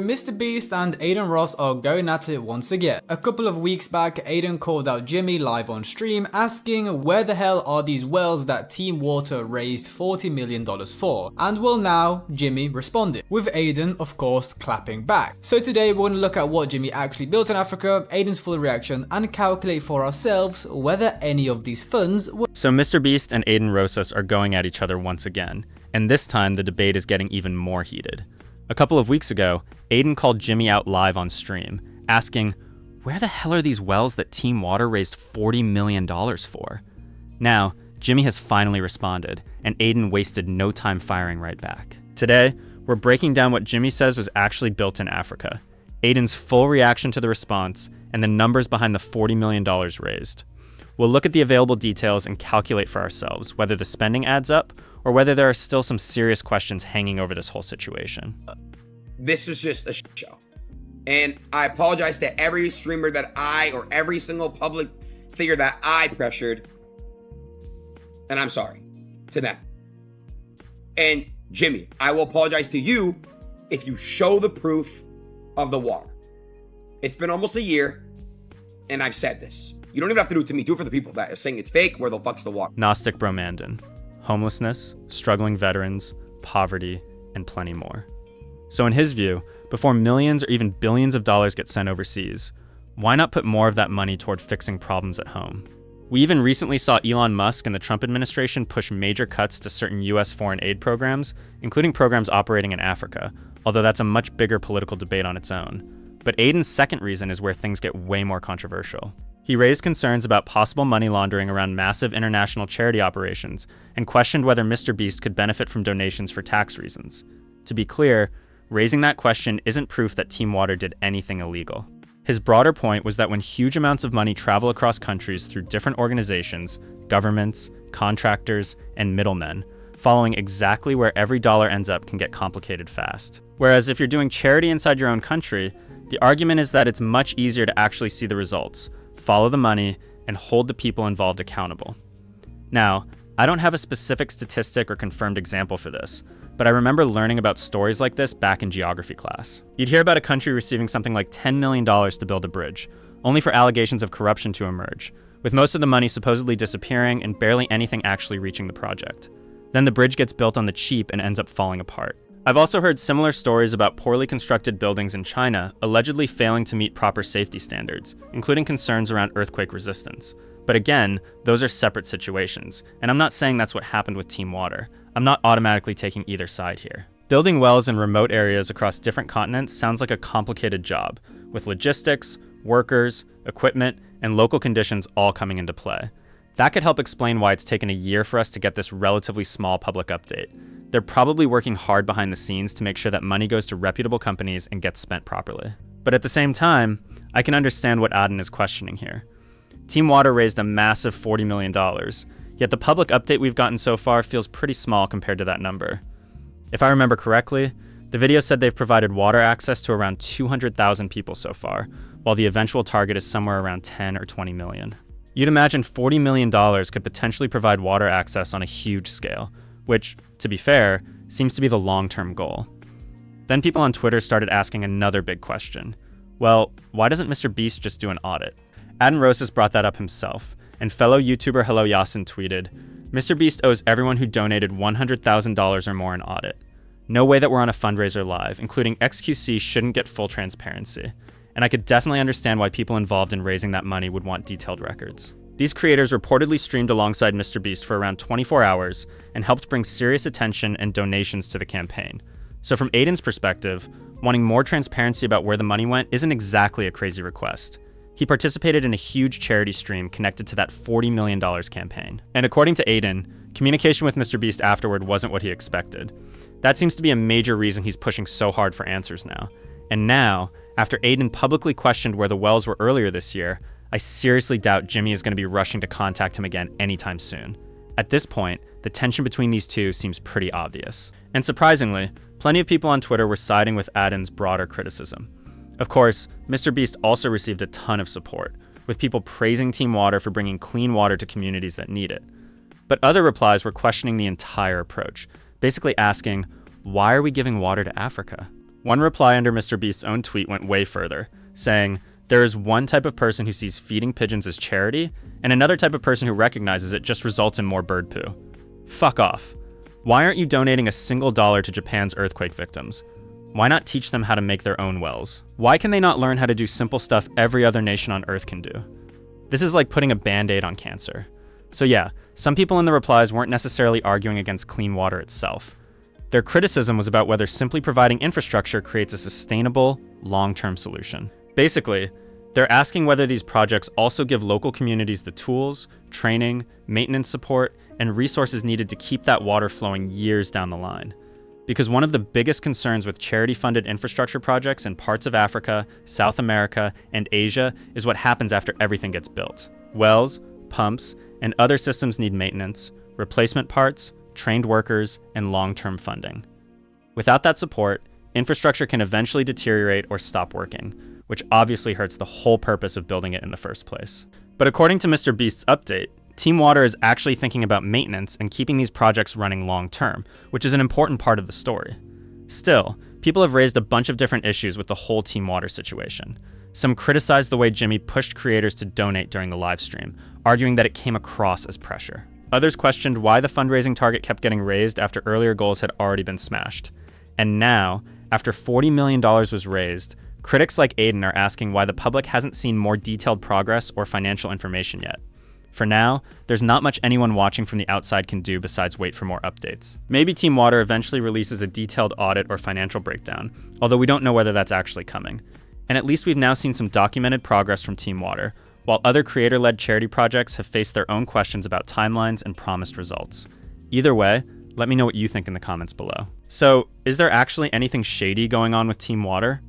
MrBeast and Adin Ross are going at it once again. A couple of weeks back, Adin called out Jimmy live on stream asking where the hell are these wells that Team Water raised $40 million for? And well, now Jimmy responded, with Adin of course clapping back. So today we're going to look at what Jimmy actually built in Africa, Adin's full reaction, and calculate for ourselves whether any of these funds were. So MrBeast and Adin Ross are going at each other once again, and this time the debate is getting even more heated. A couple of weeks ago, Adin called Jimmy out live on stream, asking, where the hell are these wells that Team Water raised $40 million for? Now, Jimmy has finally responded, and Adin wasted no time firing right back. Today, we're breaking down what Jimmy says was actually built in Africa, Adin's full reaction to the response, and the numbers behind the $40 million raised. We'll look at the available details and calculate for ourselves whether the spending adds up or whether there are still some serious questions hanging over this whole situation. This was just a show. And I apologize to every streamer that or every single public figure that I pressured. And I'm sorry to them. And Jimmy, I will apologize to you if you show the proof of the water. It's been almost a year, and I've said this. You don't even have to do it to me. Do it for the people that are saying it's fake. Where the fuck's the water? Gnostic Bromandon. Homelessness, struggling veterans, poverty, and plenty more. So in his view, before millions or even billions of dollars get sent overseas, why not put more of that money toward fixing problems at home? We even recently saw Elon Musk and the Trump administration push major cuts to certain US foreign aid programs, including programs operating in Africa, although that's a much bigger political debate on its own. But Adin's second reason is where things get way more controversial. He raised concerns about possible money laundering around massive international charity operations and questioned whether MrBeast could benefit from donations for tax reasons. To be clear, raising that question isn't proof that Team Water did anything illegal. His broader point was that when huge amounts of money travel across countries through different organizations, governments, contractors, and middlemen, following exactly where every dollar ends up can get complicated fast. Whereas if you're doing charity inside your own country, the argument is that it's much easier to actually see the results, follow the money, and hold the people involved accountable. Now, I don't have a specific statistic or confirmed example for this, but I remember learning about stories like this back in geography class. You'd hear about a country receiving something like $10 million to build a bridge, only for allegations of corruption to emerge, with most of the money supposedly disappearing and barely anything actually reaching the project. Then the bridge gets built on the cheap and ends up falling apart. I've also heard similar stories about poorly constructed buildings in China allegedly failing to meet proper safety standards, including concerns around earthquake resistance. But again, those are separate situations, and I'm not saying that's what happened with Team Water. I'm not automatically taking either side here. Building wells in remote areas across different continents sounds like a complicated job, with logistics, workers, equipment, and local conditions all coming into play. That could help explain why it's taken a year for us to get this relatively small public update. They're probably working hard behind the scenes to make sure that money goes to reputable companies and gets spent properly. But at the same time, I can understand what Adin is questioning here. Team Water raised a massive $40 million, yet the public update we've gotten so far feels pretty small compared to that number. If I remember correctly, the video said they've provided water access to around 200,000 people so far, while the eventual target is somewhere around 10 or 20 million. You'd imagine $40 million could potentially provide water access on a huge scale, which, to be fair, seems to be the long-term goal. Then people on Twitter started asking another big question. Well, why doesn't MrBeast just do an audit? Adin Ross has brought that up himself, and fellow YouTuber Hello Yasin tweeted, MrBeast owes everyone who donated $100,000 or more an audit. No way that we're on a fundraiser live, including XQC shouldn't get full transparency. And I could definitely understand why people involved in raising that money would want detailed records. These creators reportedly streamed alongside MrBeast for around 24 hours and helped bring serious attention and donations to the campaign. So from Adin's perspective, wanting more transparency about where the money went isn't exactly a crazy request. He participated in a huge charity stream connected to that $40 million campaign. And according to Adin, communication with MrBeast afterward wasn't what he expected. That seems to be a major reason he's pushing so hard for answers now. And now, after Adin publicly questioned where the wells were earlier this year, I seriously doubt Jimmy is going to be rushing to contact him again anytime soon. At this point, the tension between these two seems pretty obvious. And surprisingly, plenty of people on Twitter were siding with Adin's broader criticism. Of course, MrBeast also received a ton of support, with people praising Team Water for bringing clean water to communities that need it. But other replies were questioning the entire approach, basically asking, why are we giving water to Africa? One reply under MrBeast's own tweet went way further, saying, "There is one type of person who sees feeding pigeons as charity, and another type of person who recognizes it just results in more bird poo. Fuck off. Why aren't you donating a single dollar to Japan's earthquake victims? Why not teach them how to make their own wells? Why can they not learn how to do simple stuff every other nation on Earth can do? This is like putting a band-aid on cancer." So yeah, some people in the replies weren't necessarily arguing against clean water itself. Their criticism was about whether simply providing infrastructure creates a sustainable, long-term solution. Basically, they're asking whether these projects also give local communities the tools, training, maintenance support, and resources needed to keep that water flowing years down the line. Because one of the biggest concerns with charity-funded infrastructure projects in parts of Africa, South America, and Asia is what happens after everything gets built. Wells, pumps, and other systems need maintenance, replacement parts, trained workers, and long-term funding. Without that support, infrastructure can eventually deteriorate or stop working, which obviously hurts the whole purpose of building it in the first place. But according to MrBeast's update, Team Water is actually thinking about maintenance and keeping these projects running long-term, which is an important part of the story. Still, people have raised a bunch of different issues with the whole Team Water situation. Some criticized the way Jimmy pushed creators to donate during the live stream, arguing that it came across as pressure. Others questioned why the fundraising target kept getting raised after earlier goals had already been smashed. And now, after $40 million was raised, critics like Adin are asking why the public hasn't seen more detailed progress or financial information yet. For now, there's not much anyone watching from the outside can do besides wait for more updates. Maybe Team Water eventually releases a detailed audit or financial breakdown, although we don't know whether that's actually coming. And at least we've now seen some documented progress from Team Water, while other creator-led charity projects have faced their own questions about timelines and promised results. Either way, let me know what you think in the comments below. So, is there actually anything shady going on with Team Water?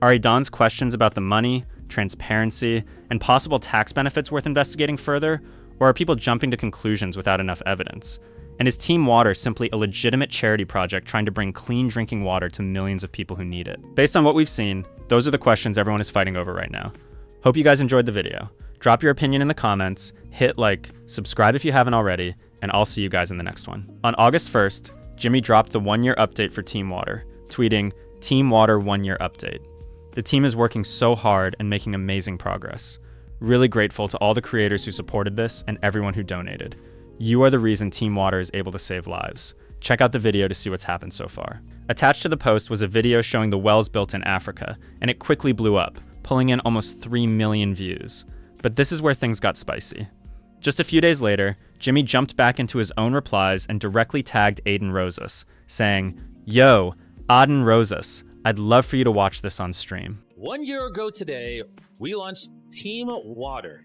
Are Adin's questions about the money, transparency, and possible tax benefits worth investigating further, or are people jumping to conclusions without enough evidence? And is Team Water simply a legitimate charity project trying to bring clean drinking water to millions of people who need it? Based on what we've seen, those are the questions everyone is fighting over right now. Hope you guys enjoyed the video. Drop your opinion in the comments, hit like, subscribe if you haven't already, and I'll see you guys in the next one. On August 1st, Jimmy dropped the 1-year update for Team Water, tweeting, "Team Water 1-year update." The team is working so hard and making amazing progress. Really grateful to all the creators who supported this and everyone who donated. You are the reason Team Water is able to save lives. Check out the video to see what's happened so far. Attached to the post was a video showing the wells built in Africa, and it quickly blew up, pulling in almost 3 million views. But this is where things got spicy. Just a few days later, Jimmy jumped back into his own replies and directly tagged Adin Ross, saying, "Yo, Adin Ross, I'd love for you to watch this on stream." 1 year ago today, we launched Team Water.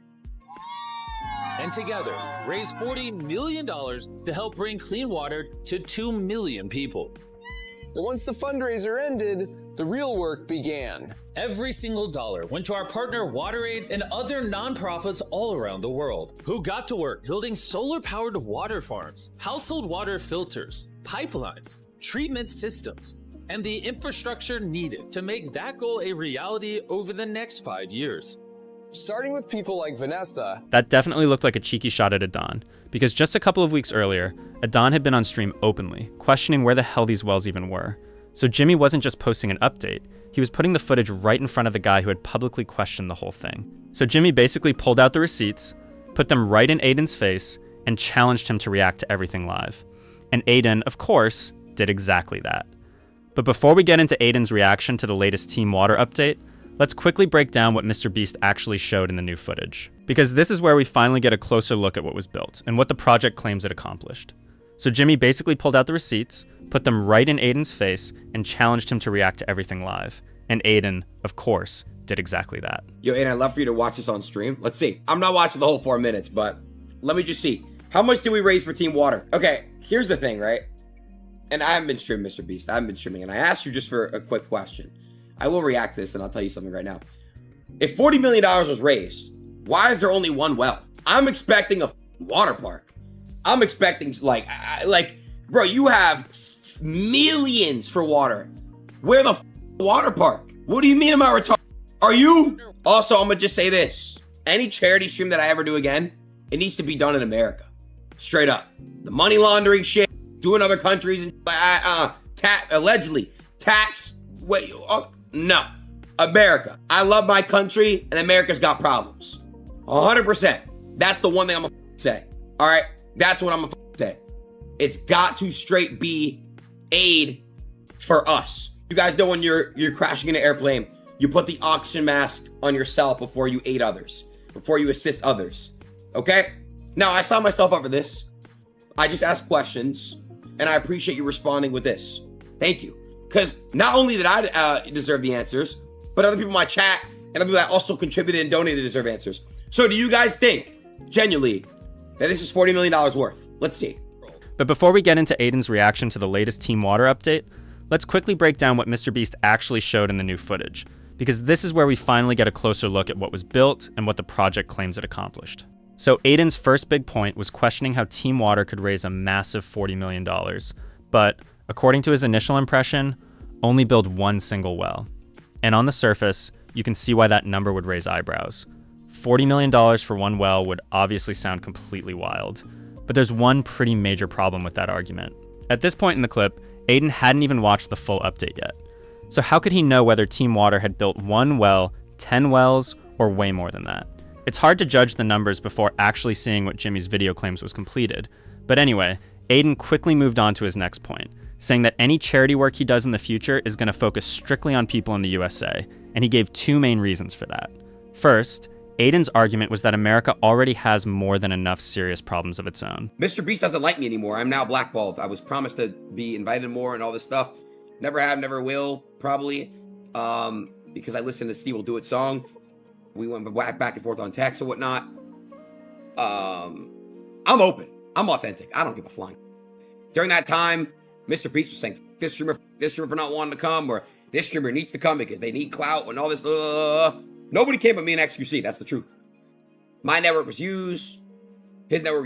And together, raised $40 million to help bring clean water to 2 million people. But once the fundraiser ended, the real work began. Every single dollar went to our partner WaterAid and other nonprofits all around the world, who got to work building solar-powered water farms, household water filters, pipelines, treatment systems, and the infrastructure needed to make that goal a reality over the next 5 years. Starting with people like Vanessa. That definitely looked like a cheeky shot at Adin, because just a couple of weeks earlier, Adin had been on stream openly, questioning where the hell these wells even were. So Jimmy wasn't just posting an update, he was putting the footage right in front of the guy who had publicly questioned the whole thing. So Jimmy basically pulled out the receipts, put them right in Adin's face, and challenged him to react to everything live. And Adin, of course, did exactly that. But before we get into Adin's reaction to the latest Team Water update, let's quickly break down what MrBeast actually showed in the new footage. Because this is where we finally get a closer look at what was built and what the project claims it accomplished. So Jimmy basically pulled out the receipts, put them right in Adin's face, and challenged him to react to everything live. And Adin, of course, did exactly that. Yo, Adin, I'd love for you to watch this on stream. Let's see. I'm not watching the whole 4 minutes, but let me just see. How much did we raise for Team Water? Okay, here's the thing, right? And I haven't been streaming, MrBeast. I haven't been streaming, and I asked you just for a quick question. I will react to this, and I'll tell you something right now. If $40 million was raised, why is there only one well? I'm expecting a water park. I'm expecting, like, bro, you have millions for water. Where the water park? What do you mean am I retarded? Are you? Also, I'm gonna just say this. Any charity stream that I ever do again, it needs to be done in America. Straight up. The money laundering shit, doing other countries, and allegedly tax wait, no. America. I love my country, and America's got problems. 100%. That's the one thing I'm gonna say. All right? That's what I'm gonna say. It's got to straight be aid for us. You guys know when you're crashing in an airplane, you put the oxygen mask on yourself before you aid others, before you assist others. Okay? Now, I signed myself up for this. I just asked questions, and I appreciate you responding with this. Thank you. Because not only did I deserve the answers, but other people in my chat and other people that also contributed and donated deserve answers. So do you guys think, genuinely, that this is $40 million worth? Let's see. But before we get into Adin's reaction to the latest Team Water update, let's quickly break down what MrBeast actually showed in the new footage, because this is where we finally get a closer look at what was built and what the project claims it accomplished. So Adin's first big point was questioning how Team Water could raise a massive $40 million, but according to his initial impression, only build one single well. And on the surface, you can see why that number would raise eyebrows. $40 million for one well would obviously sound completely wild, but there's one pretty major problem with that argument. At this point in the clip, Adin hadn't even watched the full update yet. So how could he know whether Team Water had built one well, 10 wells, or way more than that? It's hard to judge the numbers before actually seeing what Jimmy's video claims was completed. But anyway, Adin quickly moved on to his next point, saying that any charity work he does in the future is going to focus strictly on people in the USA, and he gave two main reasons for that. First, Adin's argument was that America already has more than enough serious problems of its own. MrBeast doesn't like me anymore. I'm now blackballed. I was promised to be invited more and all this stuff. Never have, never will, probably. Because I listened to Steve Will Do It song. We went back and forth on text and whatnot. I'm open. I'm authentic. I don't give a flying. During that time, MrBeast was saying, this streamer for not wanting to come, or this streamer needs to come because they need clout and all this. Nobody came but me and XQC. That's the truth. My network was used. His network was used.